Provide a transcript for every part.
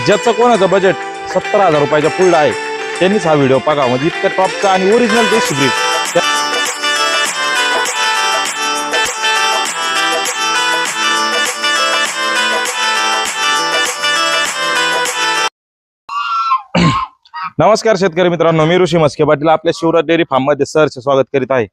ज्याचं कोणाचं बजेट 70,000 रुपयाच्या पुढे आहे त्यांनीच हा व्हिडिओ बघा. म्हणजे इतकं टॉपचा आणि ओरिजिनल देशी ब्रीड. नमस्कार शेतकरी मित्रांनो, मी ऋषी मस्के पाटील आपल्या शिवराज डेअरी फार्म मध्ये सरचे स्वागत करीत आहे.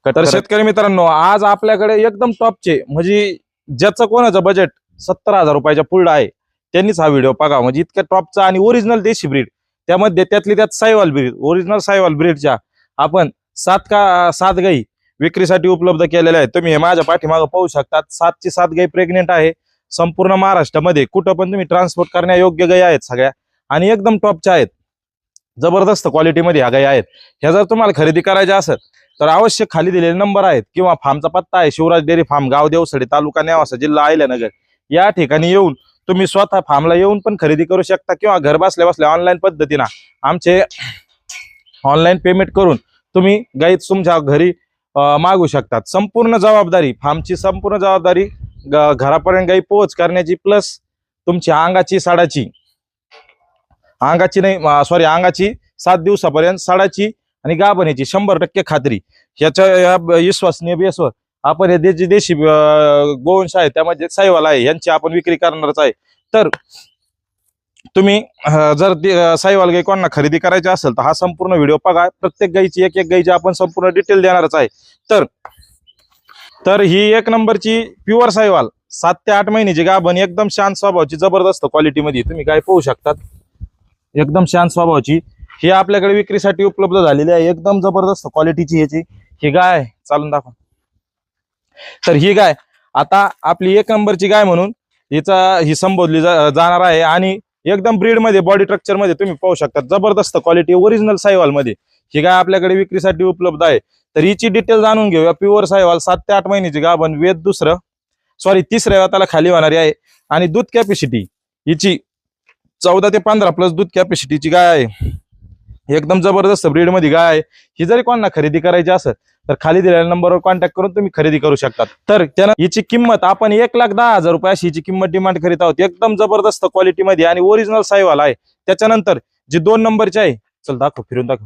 तर शेतकरी मित्रांनो, आज आपल्याकडे एकदम टॉपचे म्हणजे ज्याचं कोणाचं बजेट 70,000 रुपयाच्या पुढे आहे त्यांनीच हा व्हिडिओ बघा. म्हणजे इतक्या टॉपचा आणि ओरिजिनल देशी ब्रीड, त्यामध्ये त्यात सायवाल ब्रीड, ओरिजिनल सायवाल ब्रीडच्या आपण 7 गाई विक्रीसाठी उपलब्ध केलेल्या आहेत. तुम्ही हे माझ्या पाठीमागे पाहू शकतात. 7ची 7 गाई प्रेग्नेंट आहे. संपूर्ण महाराष्ट्रामध्ये कुठं पण तुम्ही ट्रान्सपोर्ट करण्यायोग्य गाई आहेत सगळ्या, आणि एकदम टॉपच्या आहेत. जबरदस्त क्वालिटीमध्ये ह्या गाई आहेत. ह्या जर तुम्हाला खरेदी करायच्या असेल तर अवश्य खाली दिलेले नंबर आहेत किंवा फार्मचा पत्ता आहे शिवराज डेअरी फार्म, गाव देवसडे, तालुका नेवासा, जिल्हा अहिल्यानगर. या ठिकाणी येऊन तुम्ही स्वतः फार्मला येऊन पण खरेदी करू शकता किंवा घर बसल्या बसल्या ऑनलाईन पद्धतीने आमचे ऑनलाईन पेमेंट करून तुम्ही गाई तुमच्या घरी मागू शकतात. संपूर्ण जबाबदारी फार्मची, संपूर्ण जबाबदारी घरापर्यंत गाई पोहोच करण्याची, प्लस तुमची अंगाची 7 दिवसापर्यंत साडाची आणि गाभण्याची 100% खात्री. या विश्वसनीय बेसवर आपण हे देशी गोवंश आहे त्यामध्ये सायवाल आहे यांची आपण विक्री करणारच आहे. तर तुम्ही जर सायवाल गाई कोणाला खरेदी करायची असेल तर हा संपूर्ण व्हिडिओ बघा. प्रत्येक गाईची एक गाईची आपण संपूर्ण डिटेल देणारच आहे. तर ही 1 नंबरची प्युअर सायवाल 7 ते 8 महिन्याची गाभण, एकदम शांत स्वभावाची, जबरदस्त क्वालिटीमध्ये तुम्ही गाय पाहू शकतात. एकदम शांत स्वभावाची ही आपल्याकडे विक्रीसाठी उपलब्ध झालेली आहे. एकदम जबरदस्त क्वालिटीची ही गाय चालून दाखवा. तर ही गाय आता आपली 1 नंबरची गाय म्हणून ही संबोधली जाणार आहे. आणि एकदम ब्रीड मध्ये, बॉडी स्ट्रक्चर मध्ये तुम्ही पाहू शकता जबरदस्त क्वालिटी ओरिजिनल सायवाल मध्ये ही गाय आपल्याकडे विक्रीसाठी उपलब्ध आहे. तर हिची डिटेल जाणून घेऊया. प्युअर सायवाल 7 ते 8 महिन्याची गाभण, वेद तिसऱ्या वेताला खाली होणारी आहे. आणि दूध कॅपॅसिटी हिची 14 ते 15 प्लस दूध कॅपॅसिटीची गाय आहे. एकदम जबरदस्त ब्रीड मध्ये गाय आहे. ही जरी कोणाला खरेदी करायची असेल तर खाली दिलेल्या नंबरवर कॉन्टॅक्ट करून तुम्ही खरेदी करू शकता. तर त्यानं हिची किंमत आपण 1,10,000 रुपये अशी हिची किंमत डिमांड करीत आहोत. एकदम जबरदस्त क्वालिटीमध्ये आणि ओरिजिनल सायवाल आहे. त्याच्यानंतर जी 2 नंबरची आहे, चल दाखव, फिरून दाखव.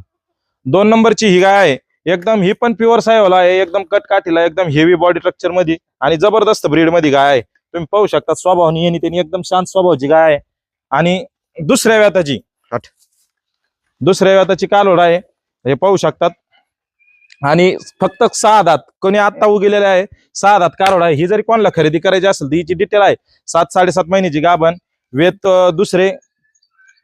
2 नंबरची ही गाय आहे. एकदम ही पण प्युअर सायवाल आहे. एकदम कटकाठीला, एकदम हेवी बॉडी स्ट्रक्चर मध्ये आणि जबरदस्त ब्रीड मध्ये गाय आहे. तुम्ही पाहू शकता स्वभावानी आणि त्यांनी एकदम शांत स्वभावाची गाय आहे. आणि दुसऱ्या व्याताची कालोड आहे, हे पाहू शकतात. आणि फक्त 6 दात, कोणी आता उगलेले आहे, 6 दात कालोड आहे. ही जरी कोणाला खरेदी करायची असेल तर हिची डिटेल आहे. 7-7.5 महिन्याची गाभण, वेत दुसरे,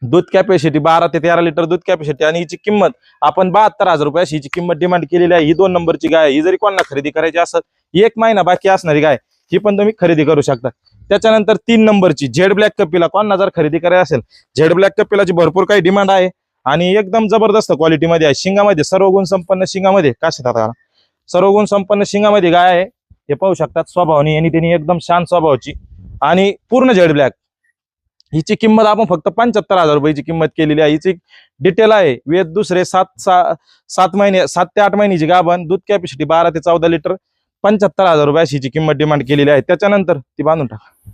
दूध कॅपॅसिटी 12 ते 13 लिटर दूध कॅपॅसिटी. आणि हिची किंमत आपण 72,000 रुपये अशी हिची किंमत डिमांड केलेली आहे. ही 2 नंबरची गाय. ही जरी कोणाला खरेदी करायची असेल, 1 महिना बाकी असणारी गाय, ही पण तुम्ही खरेदी करू शकता. त्याच्यानंतर 3 नंबरची झेड ब्लॅक कपिला कोणाला जर खरेदी करायची असेल, झेड ब्लॅक कपिलाची भरपूर काही डिमांड आहे. आणि एकदम जबरदस्त क्वालिटीमध्ये आहे. शिंगामध्ये सर्व गुण संपन्न, शिंगामध्ये सर्व गुण संपन्न शिंगामध्ये गाय आहे. हे पाहू शकतात स्वभावानी आणि त्यांनी एकदम शांत स्वभावाची आणि पूर्ण झेड ब्लॅक. हिची किंमत आपण फक्त 75,000 रुपयाची किंमत केलेली आहे. हिची डिटेल आहे. वेद दुसरे, 7 ते 8 महिन्याची गाभण, दूध कॅपॅसिटी 12 ते 14 लिटर, 75,000 रुपये अशी किंमत डिमांड केलेली आहे. त्याच्यानंतर ती बांधून टाका.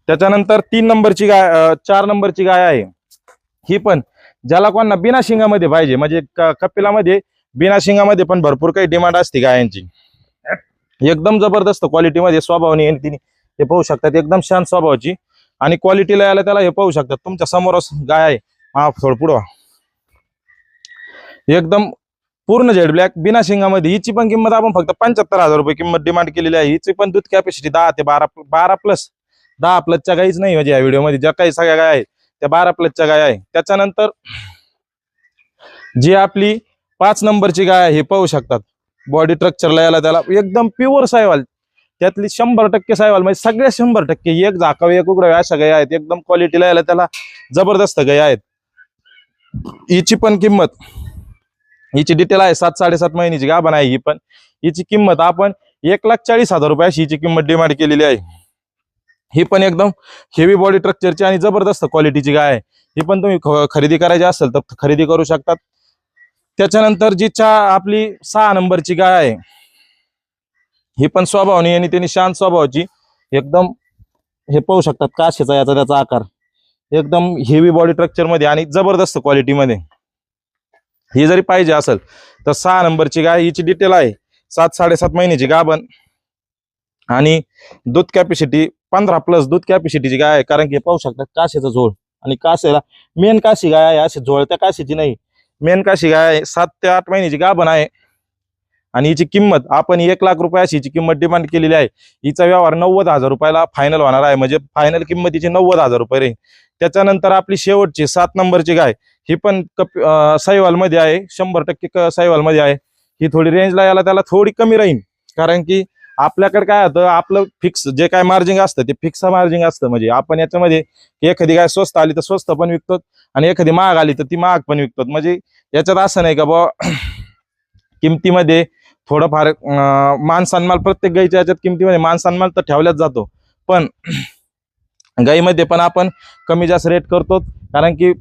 त्याच्यानंतर 3 नंबरची गाय, 4 नंबरची गाय आहे. ही पण ज्याला कोणाला बिना शिंगामध्ये पाहिजे, म्हणजे कपिलामध्ये बिना शिंगामध्ये पण भरपूर काही डिमांड असते गायांची. एकदम जबरदस्त क्वालिटीमध्ये स्वभावाने तिने, हे पाहू शकतात, एकदम शांत स्वभावाची. आणि क्वालिटीला यायला त्याला हे पाहू शकतात तुमच्या समोरच गाय आहे. हा थोड पुढं, एकदम पूर्ण झेड ब्लॅक बिना शिंगामध्ये. हिची पण किंमत आपण फक्त 75,000 रुपये किंमत डिमांड केलेली आहे. हिची पण दूध कॅपॅसिटी 10 ते 12 प्लस, 10 प्लसच्या गाईच नाही म्हणजे या व्हिडिओमध्ये ज्या काही सगळ्या गाय आहेत त्या 12 प्लसच्या गाय आहे. त्याच्यानंतर जी आपली 5 नंबरची गाय आहे, हे पाहू शकतात बॉडी स्ट्रक्चरला यायला त्याला एकदम प्युअर सायवाल, त्यातली 100% सायवाल, म्हणजे सगळ्या 100%, एक झाकावे एक उघडावे अशा गाय आहेत. एकदम क्वालिटीला यायला त्याला जबरदस्त गाय आहेत. हिची पण किंमत, हिची डिटेल आहे. 7-7.5 महिन्याची गाभण आहे ही पण. हिची किंमत आपण 1,40,000 रुपये अशी हिची किंमत डिमांड केलेली आहे. ही पण एकदम हेवी बॉडी स्ट्रक्चरची आणि जबरदस्त क्वालिटीची गाय आहे. ही पण तुम्ही खरेदी करायची असेल तर खरेदी करू शकतात. त्याच्यानंतर जी आपली 6 नंबरची गाय आहे, ही पण स्वभावानी आणि त्यांनी शांत स्वभावाची, एकदम हे पाहू शकतात काशेचा याचा त्याचा आकार, एकदम हेवी बॉडी स्ट्रक्चर मध्ये आणि जबरदस्त क्वालिटी मध्ये ही जरी पाहिजे असेल तर 6 नंबरची गाय, हिची डिटेल आहे 7-7.5 महिन्याची गाभण आणि दूध कॅपॅसिटी 15+ दूध कॅपॅसिटीची गाय आहे. कारण की पाहू शकता काशीचा झोळ आणि काशीला मेन काशी गाय आहे, अशी झोळत्या काशीची नाही, मेन काशी गाय आहे. 7 ते 8 महिन्याची गाभण आहे आणि हिची किंमत आपण 1 लाख रुपये अशी हिची किंमत डिमांड केलेली आहे. हिचा व्यवहार 90,000 रुपयाला फायनल होणार आहे, म्हणजे फायनल किंमत हिची 90,000 रुपये रे. त्याच्यानंतर आपली शेवटची 7 नंबरची गाय, ही पण साहिवाल मध्ये आहे, 100% साहिवाल मध्ये आहे. ही थोडी रेंजला याला त्याला थोडी कमी राहील, कारण की आपल्याकडे काय होतं, आपलं फिक्स जे काय मार्जिन असतं ते फिक्स मार्जिन असतं. म्हणजे आपण याच्यामध्ये एखादी गाय स्वस्त आली तर स्वस्त पण विकतो आणि एखादी महाग आली तर ती महाग पण विकतो. म्हणजे याच्यात असं नाही का बाबा किमतीमध्ये थोडंफार मान सन्मान, प्रत्येक गायीच्या याच्यात किमतीमध्ये मान सन्मान तर ठेवल्याच जातो, पण गायीमध्ये पण आपण कमी जास्त रेट करतो. कारण की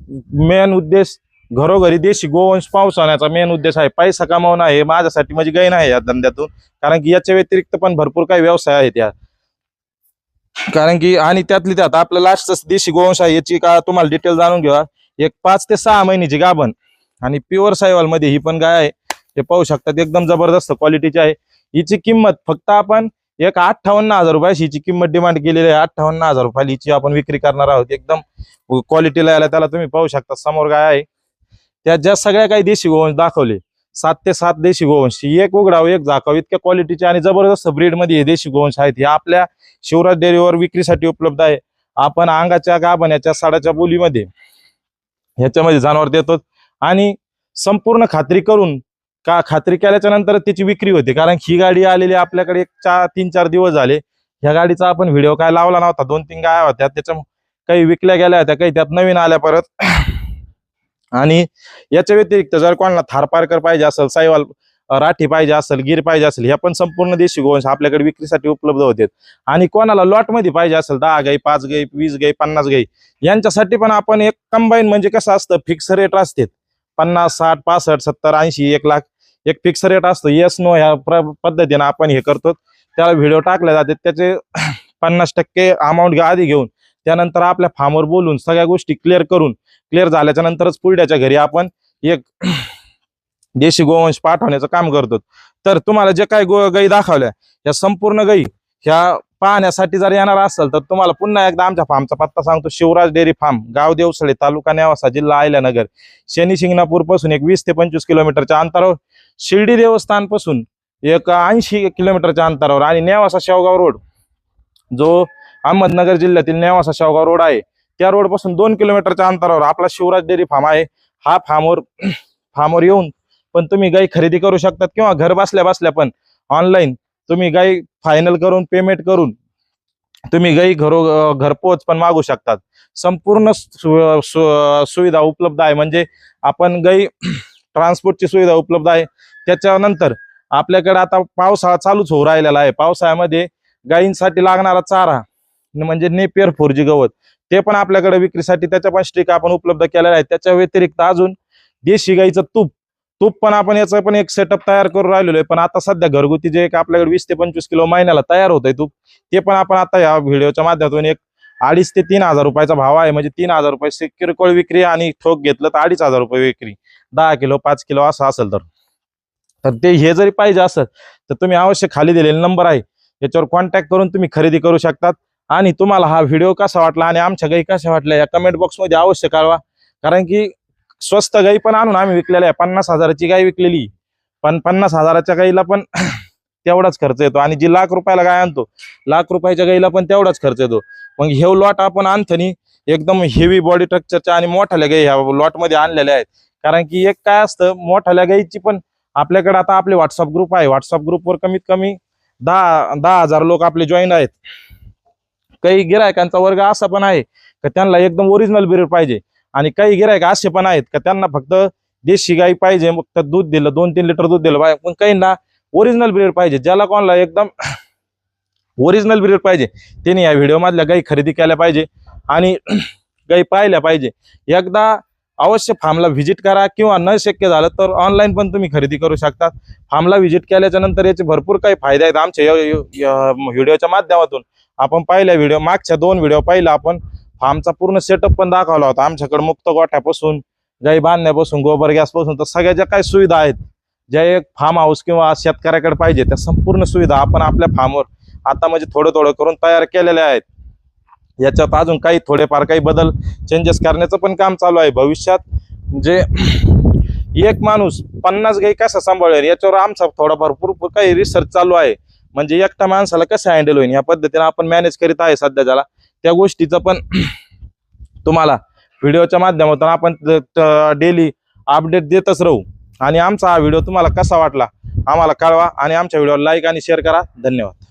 मेन उद्देश घरोघरी देशी गोवंश पावसावण्याचा मेन उद्देश आहे, पैसा कमावणं आहे माझ्यासाठी, म्हणजे गाय नाही या धंद्यातून. कारण की याच्या व्यतिरिक्त पण भरपूर काही व्यवसाय आहेत या, कारण की आणि त्यातली त्यात आपलं लास्टच देशी गोवंश आहे. याची का तुम्हाला डिटेल जाणून घ्या. एक 5 ते 6 महिन्याची गाभण आणि प्युअर साहिवाल मध्ये ही पण गाय आहे, ते पाहू शकतात, एकदम जबरदस्त क्वालिटीची आहे. हिची किंमत फक्त आपण 58,000 रुपये हिची किंमत डिमांड केलेली आहे. 58,000 रुपयाला हिची आपण विक्री करणार आहोत. एकदम क्वालिटीला याला त्याला तुम्ही पाहू शकता, समोर गाय आहे. त्या ज्या सगळ्या काही देशी गोवंश दाखवले, 7 ते 7 देशी गोवंश, एक उघडाव एक झाकाव इतक्या क्वालिटीचे आणि जबरदस्त ब्रीड मध्ये हे देशी गोवंश आहेत. हे आपल्या शिवराज डेअरीवर विक्रीसाठी उपलब्ध आहे. आपण अंगाच्या गाभण्याच्या साडाच्या बोलीमध्ये ह्याच्यामध्ये जनावर देतो आणि संपूर्ण खात्री करून खात्री केल्याच्या नंतर त्याची विक्री होते. कारण ही गाडी आलेली आपल्याकडे 3-4 दिवस झाले. ह्या गाडीचा आपण व्हिडिओ काय लावला नव्हता, 2-3 गाया होत्या, त्याच्या काही विकल्या गेल्या होत्या, काही त्यात नवीन आल्या परत. आणि याच्या व्यतिरिक्त जर कोणाला थारपारकर पाहिजे असेल, साहिवाल राठी पाहिजे असेल, गिर पाहिजे असेल, ह्या पण संपूर्ण देशी गोवंश आपल्याकडे विक्रीसाठी उपलब्ध होते. आणि कोणाला लॉट मध्ये पाहिजे असेल 10 गाई, 5 गाई, 20 गाई, 50 गाई, यांच्यासाठी पण आपण एक कंबाईन, म्हणजे कसं असतं फिक्स रेट असते 50, 60, 65, 70, 80, 1 लाख एक फिक्स रेट असतो. येस नो ह्या पद्धतीने आपण हे करतो. त्याला व्हिडिओ टाकले जाते, त्याचे 50% अमाऊंट आधी घेऊन त्यानंतर आपल्या फार्मवर बोलून सगळ्या गोष्टी क्लिअर झाल्याच्या नंतरच पुढच्या घरी आपण एक देशी गोवंश पाठवण्याचं काम करतो. तर तुम्हाला जे काही गाई दाखवल्या या संपूर्ण गाई ह्या पाहण्यासाठी जर येणार असेल तर तुम्हाला पुन्हा एकदा आमच्या फार्मचा पत्ता सांगतो. शिवराज डेअरी फार्म, गाव देवसळे, तालुका नेवासा, जिल्हा अहिल्यानगर. शनी शिंगणापूर पासून एक 20 ते 25 किलोमीटरच्या अंतरावर, शिर्डी देवस्थान पासून एक 80 किलोमीटरच्या अंतरावर आणि नेवासा शेवगाव रोड, जो अहमदनगर जिल्ह्यातील नेवासा शेवगाव रोड आहे, त्या रोड पासून 2 किलोमीटरच्या अंतरावर आपला शिवराज डेअरी फार्म आहे. हा फार्मवर येऊन पण तुम्ही गाई खरेदी करू शकतात, किंवा घर बसल्या बसल्या पण ऑनलाईन तुम्ही गाई फायनल करून पेमेंट करून तुम्ही गाई घरपोच पण मागू शकतात. संपूर्ण सुविधा उपलब्ध आहे. म्हणजे आपण गाई ट्रान्सपोर्टची सुविधा उपलब्ध आहे. त्याच्यानंतर आपल्याकडे आता पावसाळा चालूच होऊ राहिलेला आहे. पावसाळ्यामध्ये गायींसाठी लागणारा चारा म्हणजे नेपियर 4G गवत, ते पण आपल्याकडे विक्रीसाठी त्याच्या पण स्टिक आपण उपलब्ध केलेला आहे. त्याच्या व्यतिरिक्त अजून देशी गाईचं तूप पण आपण याचा पण एक सेटअप तयार करून राहिलेलो आहे. पण आता सध्या घरगुती जे एक आपल्याकडे 20 ते 25 किलो महिन्याला तयार होत आहे तूप, ते पण आपण आता या व्हिडिओच्या माध्यमातून एक 2,500 ते 3,000 रुपयाचा भाव आहे. म्हणजे 3,000 रुपये किरकोळ विक्री आणि ठोक घेतलं तर 2,500 रुपये विक्री, 10 किलो 5 किलो असं असेल तर ते हे जरी पाहिजे असेल तर तुम्ही अवश्य खाली दिलेला नंबर आहे याच्यावर कॉन्टॅक्ट करून तुम्ही खरेदी करू शकतात. आणि तुम्हाला हा व्हिडिओ कसा वाटला आणि आमच्या गाई कशा वाटल्या या कमेंट बॉक्समध्ये अवश्य कळवा. कारण की स्वस्त गाई पण आणून आम्ही विकलेल्या आहे. 50,000ची गाय विकलेली, पण 50,000च्या गाईला पण तेवढाच खर्च येतो. आणि जी लाख रुपयाला गाय आणतो, लाख रुपयाच्या गाईला पण तेवढाच खर्च येतो. मग हे लॉट आपण आणतानी एकदम हेवी बॉडी स्ट्रक्चरच्या आणि मोठ्याल्या गाई ह्या लॉट मध्ये आणलेल्या आहेत. कारण की एक काय असतं, मोठ्याल्या गाईची पण आपल्याकडे आता आपले व्हॉट्सअप ग्रुप आहे. व्हॉट्सअप ग्रुपवर कमीत कमी 10,000 लोक आपले जॉईन आहेत. काही गिरायकांचा वर्ग असा पण आहे की त्यांना एकदम ओरिजिनल ब्रीड पाहिजे, आणि काही गिरायक असे पण आहेत की त्यांना फक्त देशी गाई पाहिजे, फक्त दूध दिलं 2-3 लिटर दूध दिलं पाहिजे. पण काहींना ओरिजिनल ब्रीड पाहिजे. ज्याला कोणाला एकदम ओरिजिनल ब्रीड पाहिजे त्यांनी या व्हिडिओ मधल्या गाई खरेदी केल्या पाहिजे आणि गाई पाहिल्या पाहिजे. एकदा अवश्य फार्मला व्हिजिट करा, किंवा न शक्य झालं तर ऑनलाईन पण तुम्ही खरेदी करू शकता. फार्मला व्हिजिट केल्याच्या नंतर याचे भरपूर काही फायदे आहेत. आमच्या व्हिडिओच्या माध्यमातून आपण पाहिल्या मागच्या 2 व्हिडिओ पाहिला आपण फार्मचा पूर्ण सेटअप पण दाखवला होता. आमच्याकडे मुक्त गोठ्यापासून गाई बांधण्यापासून गोबर गॅस पासून तर सगळ्या ज्या काही सुविधा आहेत, ज्या एक फार्म हाऊस किंवा शेतकऱ्याकडे पाहिजे त्या संपूर्ण सुविधा आपण आपल्या फार्मवर आता म्हणजे थोडं थोडं करून तयार केलेल्या आहेत. याच्यात अजून काही थोडेफार काही बदल चेंजेस करण्याचं पण काम चालू आहे. भविष्यात म्हणजे एक माणूस 50 गाई कसा सांभाळेल याच्यावर आमचा थोडा भरपूर काही रिसर्च चालू आहे. म्हणजे एकटा माणसाला कसं हँडल होईल या पद्धतीने आपण मॅनेज करीत आहे सध्या ज्याला त्या गोष्टीचं पण तुम्हाला व्हिडिओच्या माध्यमातून आपण डेली अपडेट देतच राहू. आणि आमचा हा व्हिडिओ तुम्हाला कसा वाटला आम्हाला कळवा आणि आमच्या व्हिडिओला लाईक आणि शेअर करा. धन्यवाद.